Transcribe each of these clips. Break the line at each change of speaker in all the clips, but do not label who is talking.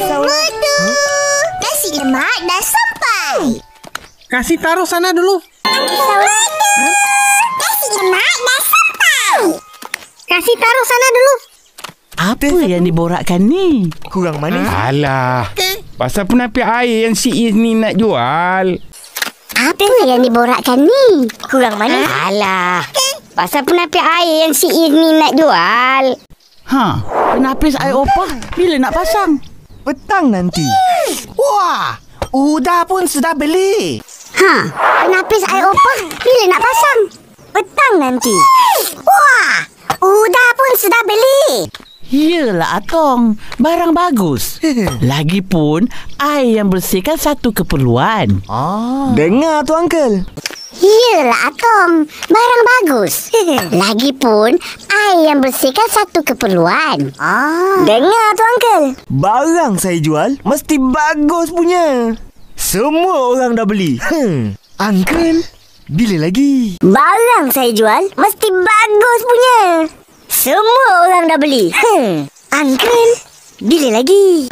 risau.
Betul. Nasi lemak dah sampai.
Kasih taruh sana dulu.
Nasi lemak dah sampai.
Kasih taruh sana dulu.
Apa yang diborakkan ni?
Kurang manis.
Alah, pasal penapis air yang si Is ni nak jual.
Apa yang diborakkan ni? Kurang manis. Alah, pasal penapis air yang si Is ni nak jual.
Penapis air opah bila nak pasang?
Petang nanti. Wah, Uda pun sudah beli.
Penapis air opah bila nak pasang? Petang nanti.
Wah, Uda pun sudah beli.
Yelah Atong, barang bagus. Lagipun air yang bersih kan satu keperluan.
Dengar tu, Uncle.
Yelah Atong, barang bagus. Lagipun air yang bersih kan satu keperluan.
Dengar tu, Uncle.
Barang saya jual mesti bagus punya. Semua orang dah beli. Uncle, bila lagi?
Barang saya jual mesti bagus punya. Semua orang dah beli. Uncle, bila lagi?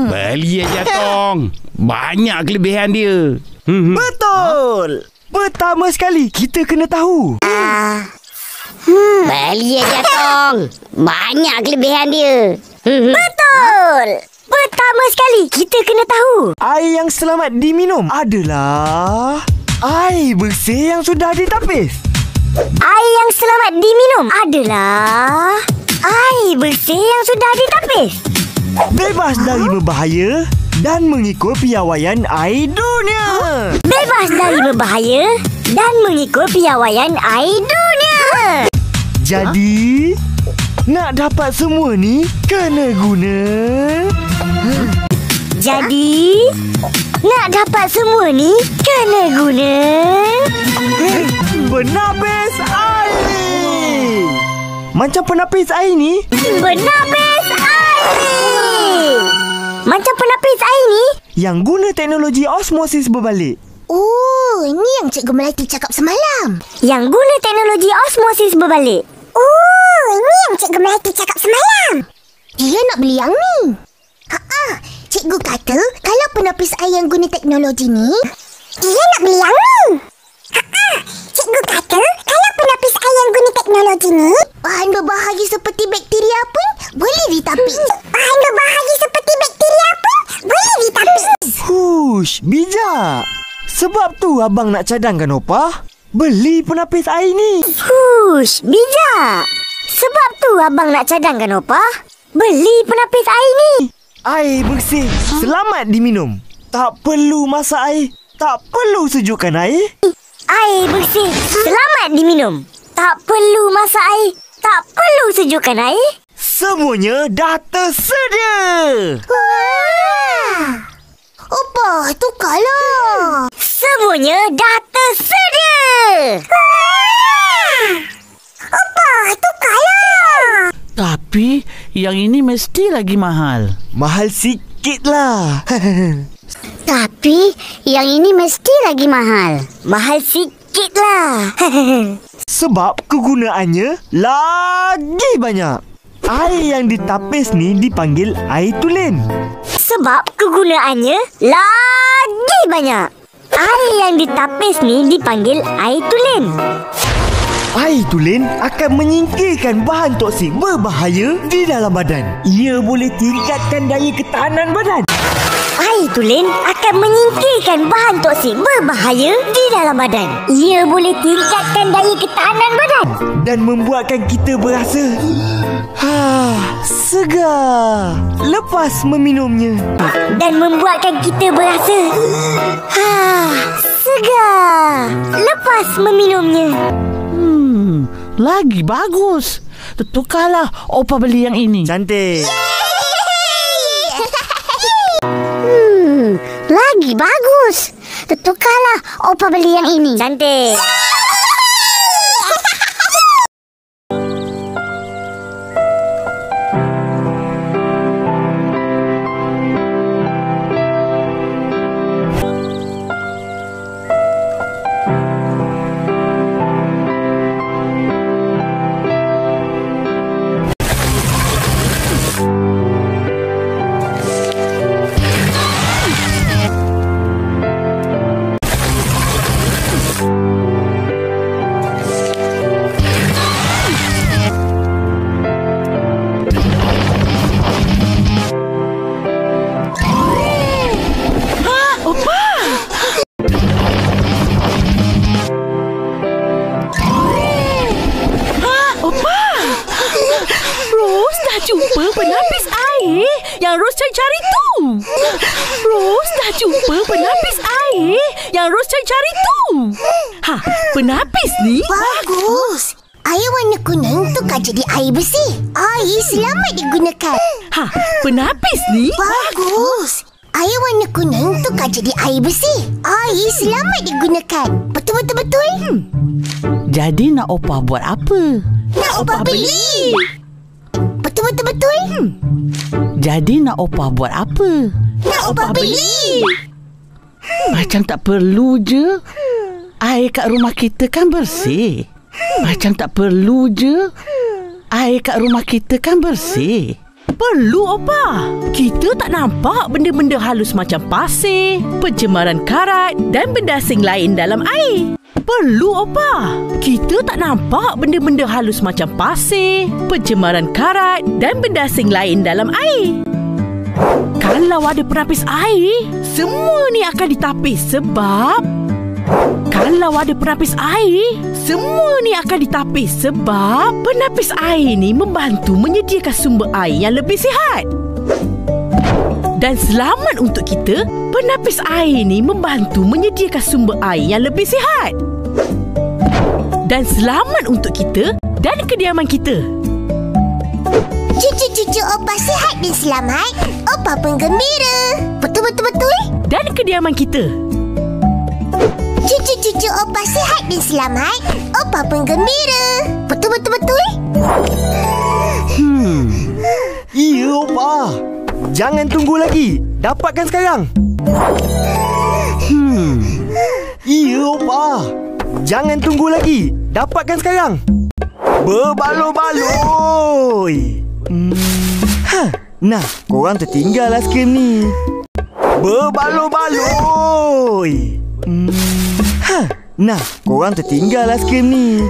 Beli aja Tong. Banyak kelebihan dia.
Betul. Pertama sekali kita kena tahu.
Beli aja Tong. Banyak kelebihan dia.
Betul. Pertama sekali kita kena tahu.
Air yang selamat diminum adalah air bersih yang sudah ditapis.
Air yang selamat diminum adalah air bersih yang sudah ditapis.
Bebas dari berbahaya dan mengikut piawaian air dunia.
Bebas dari berbahaya dan mengikut piawaian air dunia.
Jadi, nak dapat semua ni kena guna.
Jadi, nak dapat semua ni kena guna
Penapis air ni. Macam penapis air ni?
penapis air ni. Macam penapis air ni?
Yang guna teknologi osmosis berbalik.
Oh, ini yang Cikgu Melati cakap semalam. Yang guna teknologi osmosis berbalik. Oh, ini yang Cikgu Melati cakap semalam. Dia nak beli yang ni. Cikgu kata kalau penapis air yang guna teknologi ni, dia nak beli yang ni. Cikgu kata kalau penapis air yang guna teknologi ni, bahan berbahaya seperti bakteria pun boleh ditapis. Bahan berbahaya seperti bakteria pun boleh ditapis.
Hush, bijak. Sebab tu abang nak cadangkan opah. Beli penapis air ni.
Hush, bijak. Sebab tu abang nak cadangkan opah. Beli penapis air ni.
Air bersih, selamat diminum. Tak perlu masak air. Tak perlu sejukkan air.
Air bersih, selamat diminum. Tak perlu masak air. Tak perlu sejukkan air.
Semuanya dah tersedia.
Wah! Opah, tukarlah. Semuanya dah tersedia. Wah! Opah, tukarlah.
Tapi yang ini mesti lagi mahal.
Mahal sikit lah.
Tapi yang ini mesti lagi mahal.
Mahal sikit lah.
Sebab kegunaannya lagi banyak. Air yang ditapis ni dipanggil air tulen.
Sebab kegunaannya lagi banyak. Air yang ditapis ni dipanggil air tulen.
Air tulen akan menyingkirkan bahan toksik berbahaya di dalam badan. Ia boleh tingkatkan daya ketahanan badan.
Air tulen akan menyingkirkan bahan toksik berbahaya di dalam badan. Ia boleh tingkatkan daya ketahanan badan.
Dan membuatkan kita berasa segar lepas meminumnya.
Dan membuatkan kita berasa segar lepas meminumnya.
Lagi bagus. Tukarlah opah beli yang ini.
Cantik.
Lagi bagus. Tukarlah opah beli yang ini.
Cantik.
yang Ros cari tu. Ros dah jumpa penapis air yang Ros cari tu. Penapis ni
bagus. Air warna kuning tukar jadi air bersih. Air selamat digunakan.
Penapis ni
bagus. Air warna kuning tukar jadi air bersih. Air selamat digunakan. Betul-betul.
Jadi nak opah buat apa?
Nak opah beli. Betul-betul.
Jadi nak opah buat apa?
Nak opah beli.
Macam tak perlu je. Air kat rumah kita kan bersih. Macam tak perlu je. Air kat rumah kita kan bersih.
Perlu, Opa. Kita tak nampak benda-benda halus macam pasir, pencemaran karat dan benda asing lain dalam air. Perlu, Opa. Kita tak nampak benda-benda halus macam pasir, pencemaran karat dan benda asing lain dalam air. Kalau ada penapis air, semua ni akan ditapis sebab... Kalau ada penapis air, semua ni akan ditapis sebab penapis air ni membantu menyediakan sumber air yang lebih sihat. Dan selamat untuk kita, penapis air ni membantu menyediakan sumber air yang lebih sihat. Dan selamat untuk kita dan kediaman kita.
Cucu-cucu Opah sihat dan selamat. Opah pun gembira. Betul-betul.
Dan kediaman kita.
Cucu-cucu Opah sihat dan selamat. Opah pun gembira. Betul-betul.
Iya, Opah. Jangan tunggu lagi. Dapatkan sekarang. Iya, Opah. Jangan tunggu lagi. Dapatkan sekarang. Berbaloi-baloi. Nah, korang tertinggal aiskrim ni. Berbaloi-baloi. Nah, korang tertinggal aiskrim ni.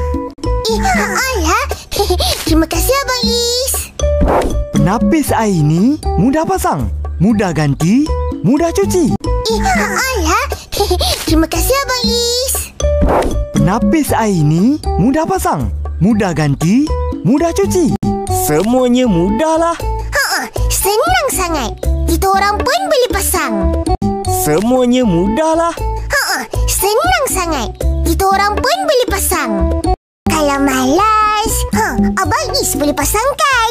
Alah. Terima kasih Abang Is.
Penapis air ni mudah pasang, mudah ganti, mudah cuci.
Alah. Terima kasih Abang Is.
Penapis air ni mudah pasang, mudah ganti, mudah cuci. Semuanya mudahlah.
Senang sangat. Kita orang pun boleh pasang.
Semuanya mudahlah.
Senang sangat. Kita orang pun boleh pasang. Kalau malas, Abang Is boleh pasangkan.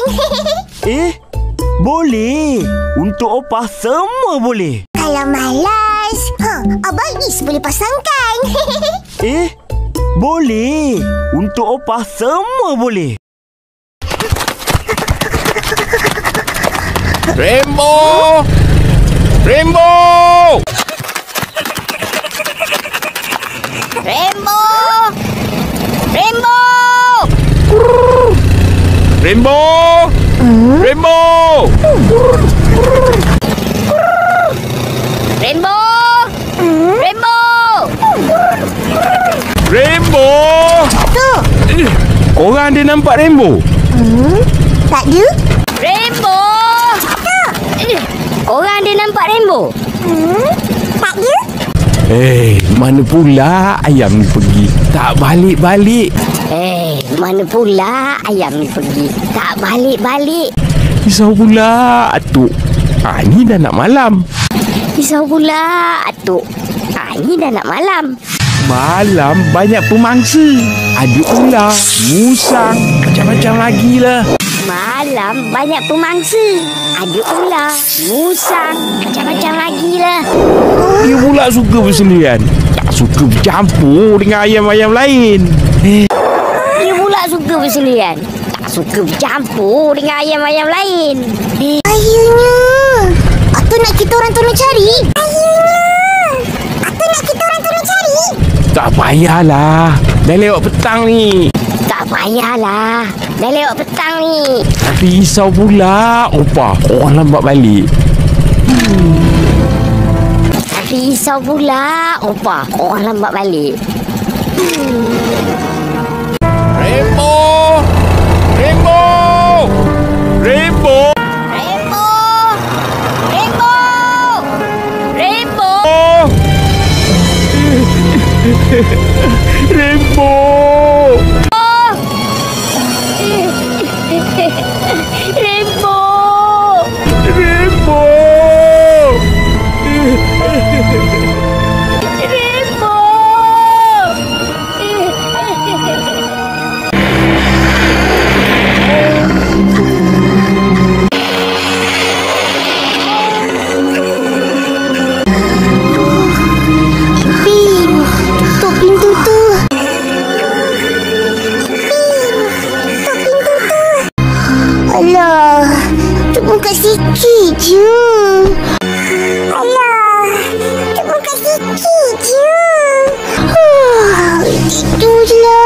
Boleh. Untuk Opah semua boleh.
Kalau malas, Abang Is boleh pasangkan.
Boleh. Untuk Opah semua boleh.
Rainbow! Rainbow!
Rainbow! Rainbow!
Rainbow! Rainbow!
Rainbow! Rainbow!
Rainbow!
Tu.
Korang ada nampak rainbow?
Tak ada.
Rainbow! Korang ada nampak rainbow?
Tak ada.
Mana pula ayam ni pergi? Tak balik-balik.
Mana pula ayam ni pergi? Tak balik-balik.
Risau pula atuk. Ni dah nak malam.
Risau pula atuk. Ni dah nak malam.
Malam banyak pemangsa. Ada ular, musang, macam-macam lagi lah.
Malam banyak pemangsa. Ada ular, musang, macam-macam lagi lah.
Dia pula suka bersendirian. Tak suka bercampur dengan ayam-ayam lain.
Dia pula suka bersendirian. Tak suka bercampur dengan ayam-ayam lain.
Ayunya. Atuk nak kita orang tolong cari. Ayunya. Atuk nak kita orang tolong cari.
Tak payahlah. Dah lewat petang ni.
Tak payahlah. Dah lewat petang ni.
Tapi risau pula Opah. Orang lambat balik.
Tapi risau pula Opah. Orang lambat balik.
Rainbow! Rainbow! Rainbow!
Rainbow! Rainbow! Rainbow!
Rainbow!
Rainbow!
je. Alah, terbuka sikit je. Itu je lah.